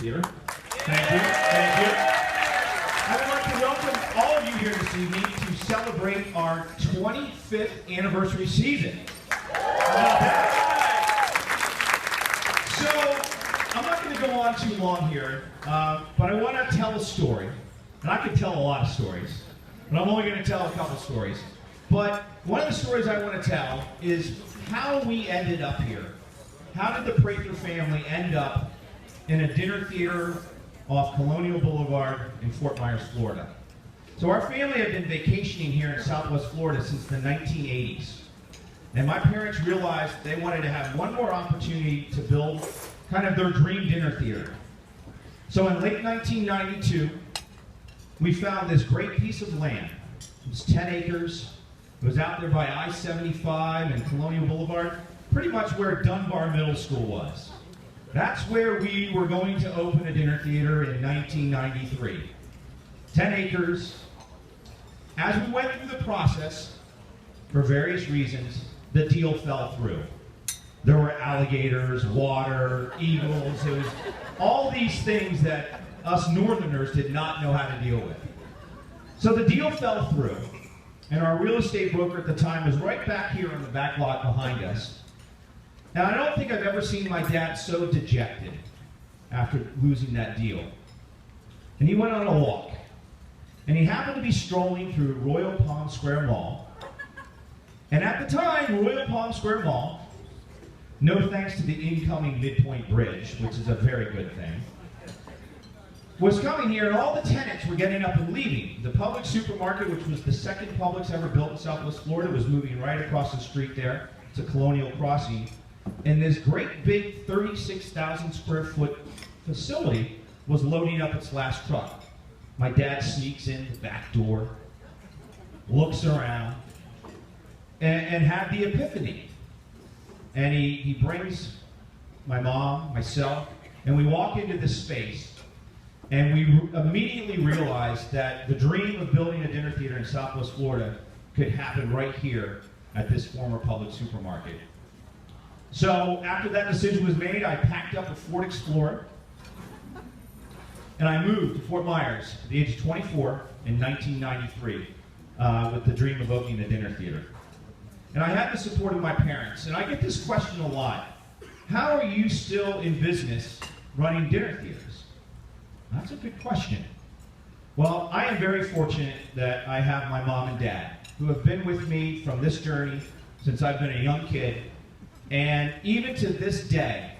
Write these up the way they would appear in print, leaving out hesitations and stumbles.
Theater. Thank you. Thank you. I would like to welcome all of you here this evening to celebrate our 25th anniversary season. How about that? So, I'm not going to go on too long here, but I want to tell a story. And I could tell a lot of stories, but I'm only going to tell a couple stories. But one of the stories I want to tell is how we ended up here. How did the Prather family end up in a dinner theater off Colonial Boulevard in Fort Myers, Florida? So our family had been vacationing here in Southwest Florida since the 1980s. And my parents realized they wanted to have one more opportunity to build kind of their dream dinner theater. So in late 1992, we found this great piece of land. It was 10 acres. It was out there by I-75 and Colonial Boulevard, pretty much where Dunbar Middle School was. That's where we were going to open a dinner theater in 1993. 10 acres. As we went through the process, for various reasons, the deal fell through. There were alligators, water, eagles. It was all these things that us Northerners did not know how to deal with. So the deal fell through, and our real estate broker at the time was right back here on the back lot behind us. And I don't think I've ever seen my dad so dejected after losing that deal. And he went on a walk. And he happened to be strolling through Royal Palm Square Mall. And at the time, Royal Palm Square Mall, no thanks to the incoming Midpoint Bridge, which is a very good thing, was coming here, and all the tenants were getting up and leaving. The Publix supermarket, which was the second Publix ever built in Southwest Florida, was moving right across the street there to Colonial Crossing. And this great big 36,000 square foot facility was loading up its last truck. My dad sneaks in the back door, looks around, and had the epiphany. And he brings my mom, myself, and we walk into this space. And we immediately realized that the dream of building a dinner theater in Southwest Florida could happen right here at this former Publix supermarket. So after that decision was made, I packed up a Ford Explorer and I moved to Fort Myers at the age of 24 in 1993 with the dream of opening a dinner theater. And I had the support of my parents. And I get this question a lot. How are you still in business running dinner theaters? That's a good question. Well, I am very fortunate that I have my mom and dad who have been with me from this journey since I've been a young kid. And even to this day,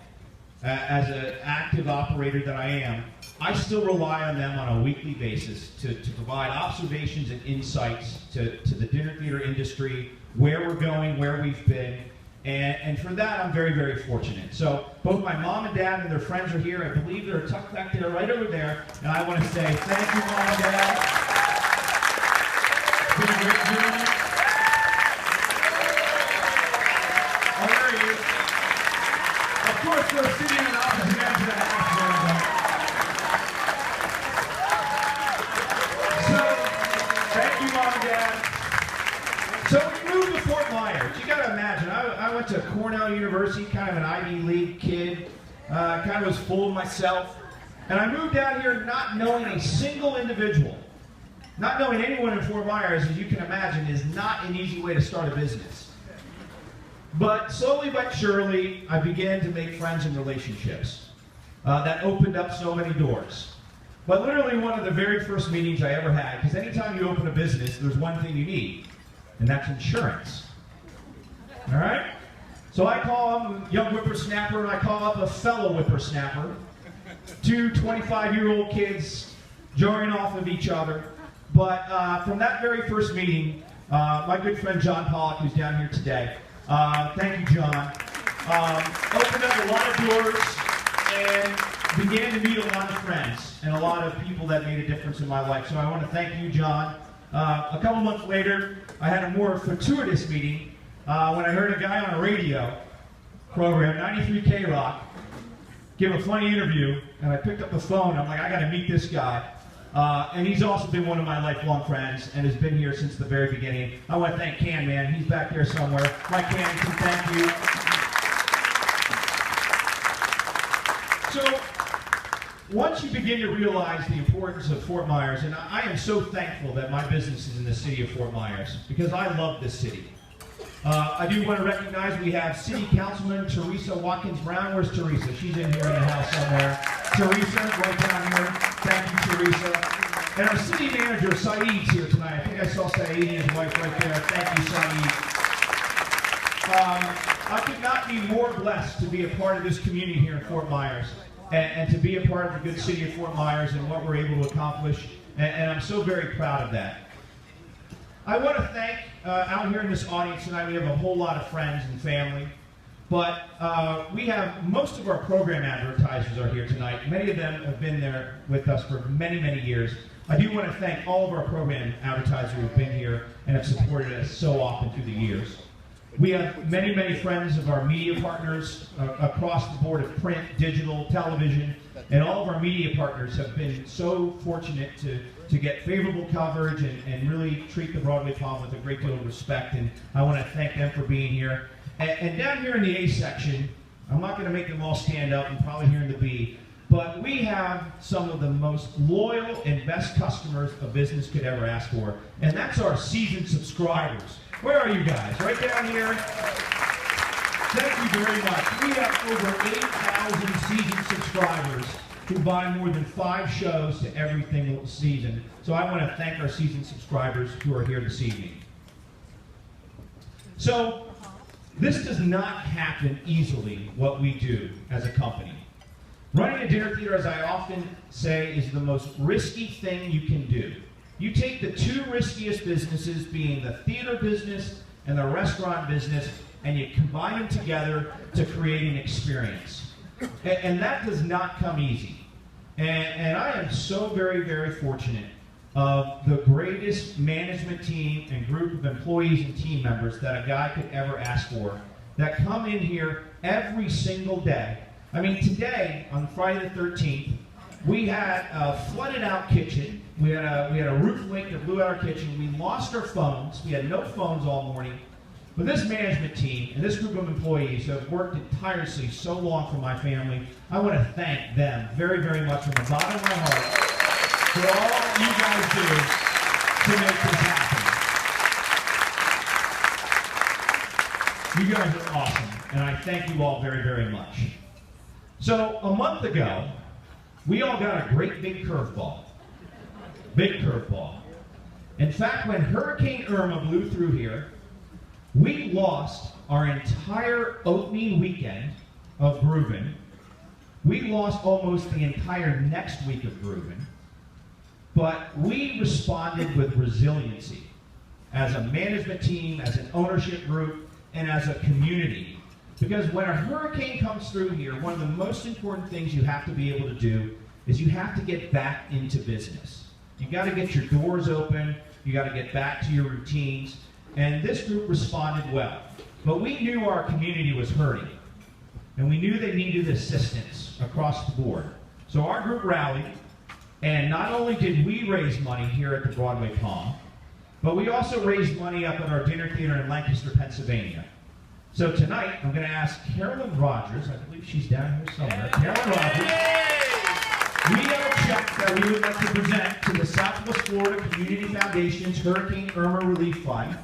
as an active operator that I am, I still rely on them on a weekly basis to provide observations and insights to the dinner theater industry, where we're going, where we've been. And for that, I'm very, very fortunate. So both my mom and dad and their friends are here. I believe they're tucked back there, right over there. And I want to say thank you, Mom and Dad. It's been a great journey. Oh, there he is. Of course, they're sitting in opposite ends of the house. So, thank you, Mom and Dad. So we moved to Fort Myers. You got to imagine, I went to Cornell University, kind of an Ivy League kid, kind of was full of myself. And I moved out here not knowing a single individual. Not knowing anyone in Fort Myers, as you can imagine, is not an easy way to start a business. But slowly but surely, I began to make friends and relationships that opened up so many doors. But literally one of the very first meetings I ever had, because anytime you open a business, there's one thing you need. And that's insurance. All right? So I call him a young whippersnapper, and I call up a fellow whippersnapper. Two 25-year-old kids jarring off of each other. But from that very first meeting, my good friend John Pollock, who's down here today, thank you, John, opened up a lot of doors and began to meet a lot of friends and a lot of people that made a difference in my life. So I want to thank you, John. A couple months later, I had a more fortuitous meeting when I heard a guy on a radio program, 93 K-Rock, give a funny interview, and I picked up the phone. I'm like, I got to meet this guy. And he's also been one of my lifelong friends and has been here since the very beginning. I want to thank Can, man. He's back there somewhere. Mike Can, thank you. So once you begin to realize the importance of Fort Myers, and I am so thankful that my business is in the city of Fort Myers, because I love this city. I do want to recognize we have City Councilman Teresa Watkins Brown. Where's Teresa? She's in here in the house somewhere. Teresa, right down here. Thank you, Teresa. And our city manager, Saeed's here tonight. I think I saw Saeed and his wife right there. Thank you, Saeed. I could not be more blessed to be a part of this community here in Fort Myers, and to be a part of the good city of Fort Myers and what we're able to accomplish, and I'm so very proud of that. I want to thank, out here in this audience tonight, we have a whole lot of friends and family, but we have, most of our program advertisers are here tonight. Many of them have been there with us for many, many years. I do want to thank all of our program advertisers who have been here and have supported us so often through the years. We have many, many friends of our media partners across the board of print, digital, television, and all of our media partners have been so fortunate to get favorable coverage and really treat the Broadway Palm with a great deal of respect, and I want to thank them for being here. And down here in the A section, I'm not going to make them all stand up, and probably here in the B, but we have some of the most loyal and best customers a business could ever ask for, and that's our seasoned subscribers. Where are you guys? Right down here? Thank you very much. We have over 8,000 seasoned subscribers who buy more than 5 shows to every single season. So I want to thank our seasoned subscribers who are here this evening. So this does not happen easily, what we do as a company. Running a dinner theater, as I often say, is the most risky thing you can do. You take the 2 riskiest businesses, being the theater business and the restaurant business, and you combine them together to create an experience. And that does not come easy. And I am so very, very fortunate of the greatest management team and group of employees and team members that a guy could ever ask for, that come in here every single day. I mean, today, on Friday the 13th, we had a flooded out kitchen. We had a roof leak that blew out our kitchen. We lost our phones. We had no phones all morning. But this management team and this group of employees who have worked tirelessly so long for my family, I want to thank them very, very much from the bottom of my heart for all you guys do to make this happen. You guys are awesome, and I thank you all very, very much. So a month ago, we all got a great big curveball. Big curveball. In fact, when Hurricane Irma blew through here, we lost our entire opening weekend of Groovin'. We lost almost the entire next week of Groovin'. But we responded with resiliency as a management team, as an ownership group, and as a community. Because when a hurricane comes through here, one of the most important things you have to be able to do is you have to get back into business. You got to get your doors open, you got to get back to your routines, and this group responded well. But we knew our community was hurting, and we knew they needed assistance across the board. So our group rallied, and not only did we raise money here at the Broadway Palm, but we also raised money up at our dinner theater in Lancaster, Pennsylvania. So tonight, I'm going to ask Carolyn Rogers, I believe she's down here somewhere. Carolyn Rogers. We have a check that we would like to present to the Southwest Florida Community Foundation's Hurricane Irma Relief Fund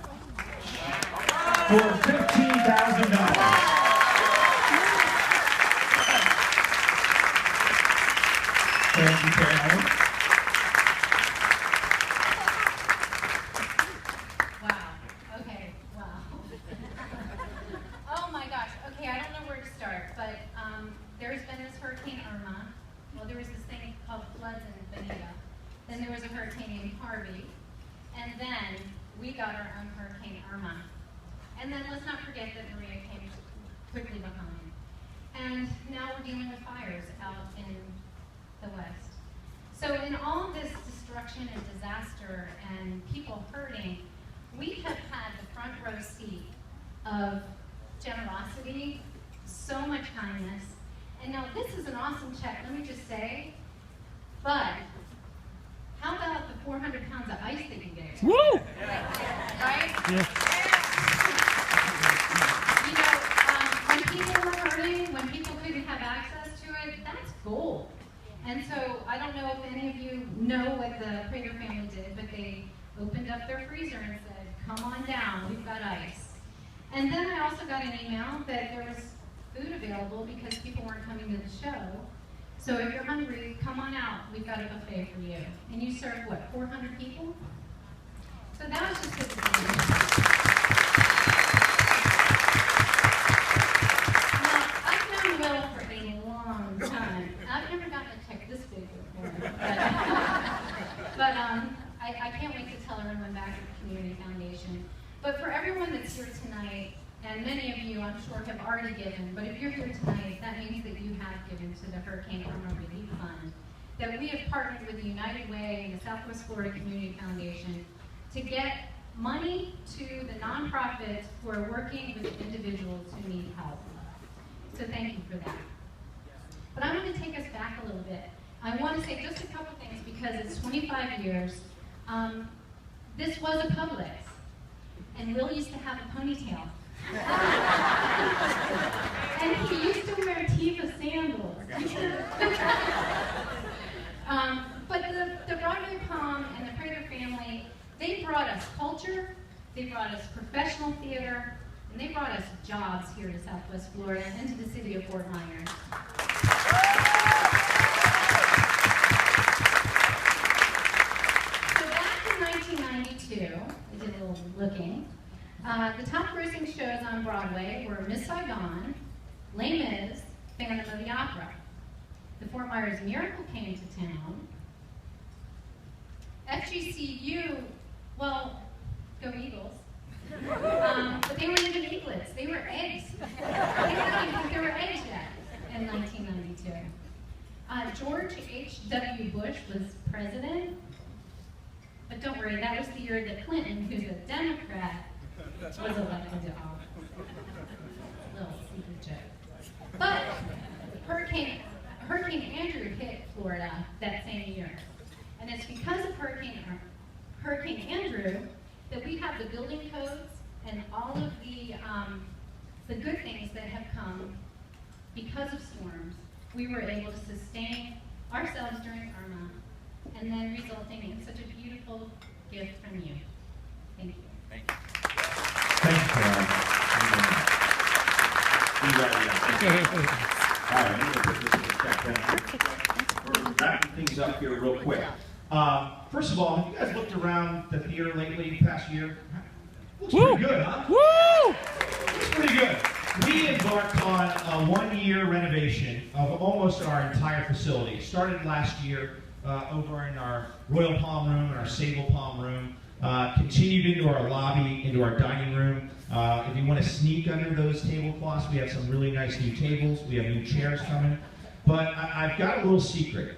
for $15,000. Thank you, Carolyn. Wow. Okay. Wow. Oh my gosh. Okay, I don't know where to start, but there's been this Hurricane Irma. Well, there was this thing called floods in Bonita. Then there was a hurricane named Harvey. And then we got our own Hurricane Irma. And then let's not forget that Maria came quickly behind. And now we're dealing with fires out in the West. So in all this destruction and disaster and people hurting, we have had the front row seat of generosity, so much kindness. And now this is an awesome check, let me just say, but how about the 400 pounds of ice that you gave? Woo! Right? Yeah. You know, when people were hurting, when people couldn't have access to it, that's gold. And so I don't know if any of you know what the Prather family did, but they opened up their freezer and said, come on down, we've got ice. And then I also got an email that there was food available because people weren't coming to the show. So if you're hungry, come on out, we've got a buffet for you. And you served, what, 400 people? So that was just good to see. Now, I've known Will for a long time. I've never gotten a check this big before. But I can't wait to tell everyone back at the Community Foundation. But for everyone that's here tonight, and many of you I'm sure have already given, but if you're here tonight, that means that you have given to the Hurricane Irma Relief Fund. That we have partnered with the United Way and the Southwest Florida Community Foundation to get money to the nonprofits who are working with individuals who need help. So thank you for that. But I'm going to take us back a little bit. I want to say just a couple things because it's 25 years. This was a Publix, and Will used to have a ponytail. And he used to wear Teva sandals. But the Broadway Palm and the Prather family, they brought us culture, they brought us professional theater, and they brought us jobs here to Southwest Florida and to the city of Fort Myers. So back in 1992, I did a little looking, the top grossing shows on Broadway were Miss Saigon, Les Mis, Phantom of the Opera. The Fort Myers Miracle came to town. FGCU, well, go Eagles. But they weren't even eaglets, they were eggs. They didn't even think there were eggs yet in 1992. George H.W. Bush was president. But don't worry, that was the year that Clinton, who's a Democrat, was elected to office. Little secret joke. But Hurricane Andrew hit Florida that same year. And it's because of Hurricane Andrew that we have the building codes and all of the good things that have come because of storms. We were able to sustain ourselves during Irma and then resulting in such a beautiful gift from you. Thank you. Thank you. Thanks, Karen. All right, I'm going to put this in perspective. We're wrapping things up here real quick. First of all, have you guys looked around the theater lately, past year? Looks pretty good, huh? Woo! Looks pretty good. We embarked on a one-year renovation of almost our entire facility. It started last year over in our Royal Palm room and our Sable Palm room. Continued into our lobby, into our dining room. If you want to sneak under those tablecloths, we have some really nice new tables. We have new chairs coming. But I've got a little secret.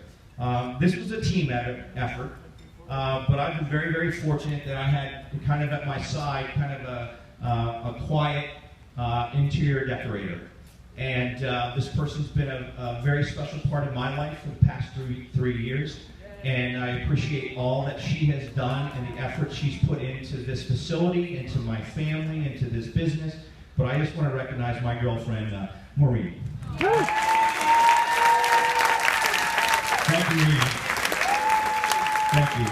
This was a team effort, but I've been very, very fortunate that I had kind of at my side kind of a quiet interior decorator. And this person's been a very special part of my life for the past three years. And I appreciate all that she has done and the effort she's put into this facility, into my family, into this business. But I just want to recognize my girlfriend, Maureen. Thank you, Maureen. Thank you.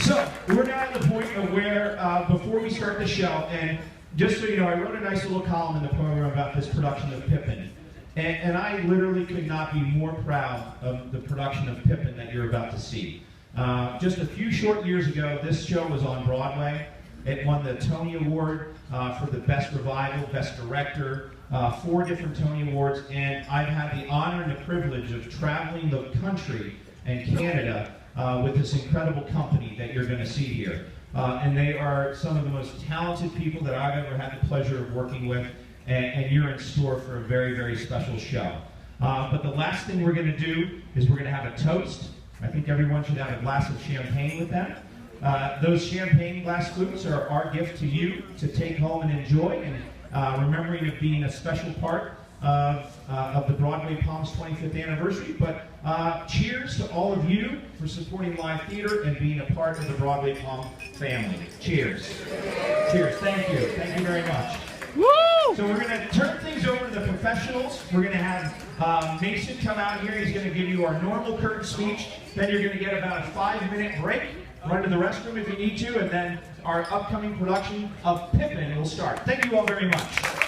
So, we're now at the point of where, before we start the show, and just so you know, I wrote a nice little column in the program about this production of Pippin. And I literally could not be more proud of the production of Pippin that you're about to see. Just a few short years ago, this show was on Broadway. It won the Tony Award for the Best Revival, Best Director, 4 different Tony Awards, and I've had the honor and the privilege of traveling the country and Canada with this incredible company that you're going to see here. And they are some of the most talented people that I've ever had the pleasure of working with. And you're in store for a very, very special show. But the last thing we're going to do is we're going to have a toast. I think everyone should have a glass of champagne with them. Those champagne glass flutes are our gift to you to take home and enjoy, and remembering of being a special part of the Broadway Palm's 25th anniversary. But cheers to all of you for supporting live theater and being a part of the Broadway Palm family. Cheers. Cheers. Thank you. Thank you very much. Woo! So we're going to turn things things over to the professionals. We're going to have Mason come out here. He's going to give you our normal curtain speech. Then you're going to get about a 5-minute break. Run to the restroom if you need to, and then our upcoming production of Pippin will start. Thank you all very much.